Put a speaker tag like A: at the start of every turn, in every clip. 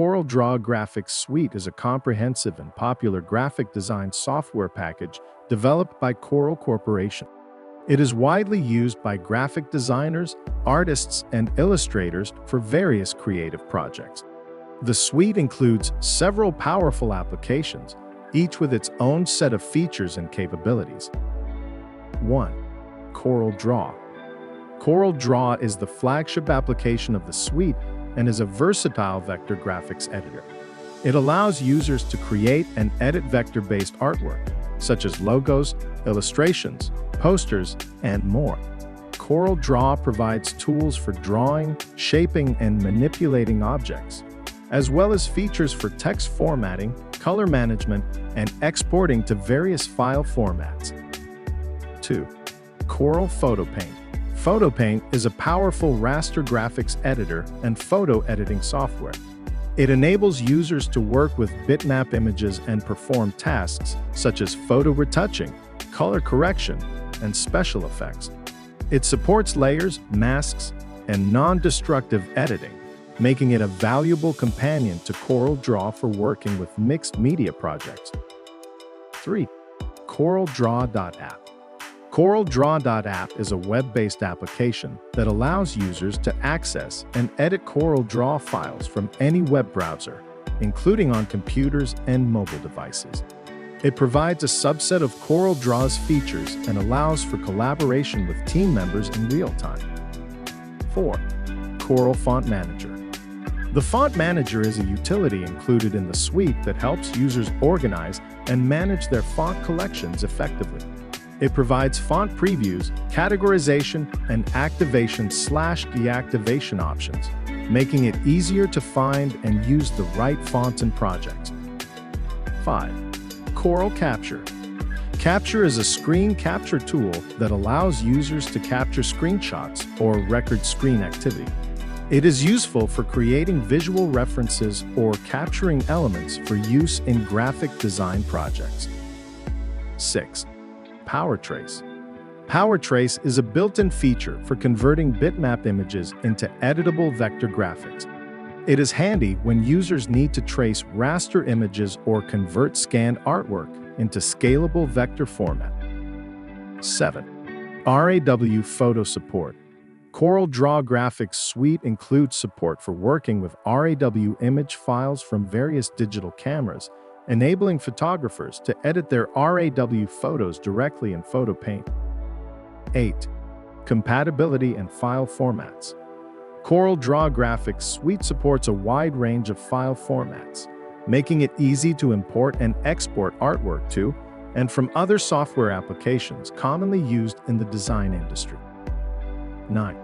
A: CorelDRAW Graphics Suite is a comprehensive and popular graphic design software package developed by Corel Corporation. It is widely used by graphic designers, artists, and illustrators for various creative projects. The suite includes several powerful applications, each with its own set of features and capabilities. 1. CorelDRAW. CorelDRAW is the flagship application of the suite and is a versatile vector graphics editor. It allows users to create and edit vector-based artwork, such as logos, illustrations, posters, and more. CorelDRAW provides tools for drawing, shaping, and manipulating objects, as well as features for text formatting, color management, and exporting to various file formats. 2. Corel PhotoPaint. PhotoPaint is a powerful raster graphics editor and photo editing software. It enables users to work with bitmap images and perform tasks such as photo retouching, color correction, and special effects. It supports layers, masks, and non-destructive editing, making it a valuable companion to CorelDRAW for working with mixed media projects. 3. CorelDRAW.app. CorelDRAW.app is a web-based application that allows users to access and edit CorelDRAW files from any web browser, including on computers and mobile devices. It provides a subset of CorelDRAW's features and allows for collaboration with team members in real time. 4. Corel Font Manager. The Font Manager is a utility included in the suite that helps users organize and manage their font collections effectively. It provides font previews, categorization, and activation/deactivation options, making it easier to find and use the right fonts and projects. 5. Corel Capture. Capture is a screen capture tool that allows users to capture screenshots or record screen activity. It is useful for creating visual references or capturing elements for use in graphic design projects. 6. PowerTrace. PowerTrace is a built-in feature for converting bitmap images into editable vector graphics. It is handy when users need to trace raster images or convert scanned artwork into scalable vector format. 7. RAW Photo Support. CorelDRAW Graphics Suite includes support for working with RAW image files from various digital cameras, enabling photographers to edit their RAW photos directly in PhotoPaint. 8. Compatibility and file formats. CorelDRAW Graphics Suite supports a wide range of file formats, making it easy to import and export artwork to and from other software applications commonly used in the design industry. 9.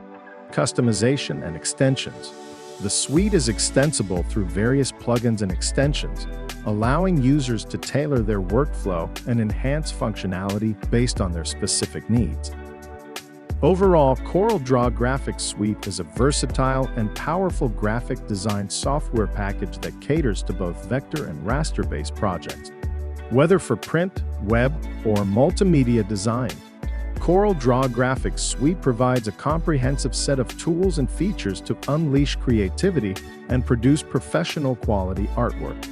A: Customization and extensions. The suite is extensible through various plugins and extensions, allowing users to tailor their workflow and enhance functionality based on their specific needs. Overall, CorelDRAW Graphics Suite is a versatile and powerful graphic design software package that caters to both vector and raster-based projects. Whether for print, web, or multimedia design, CorelDRAW Graphics Suite provides a comprehensive set of tools and features to unleash creativity and produce professional quality artwork.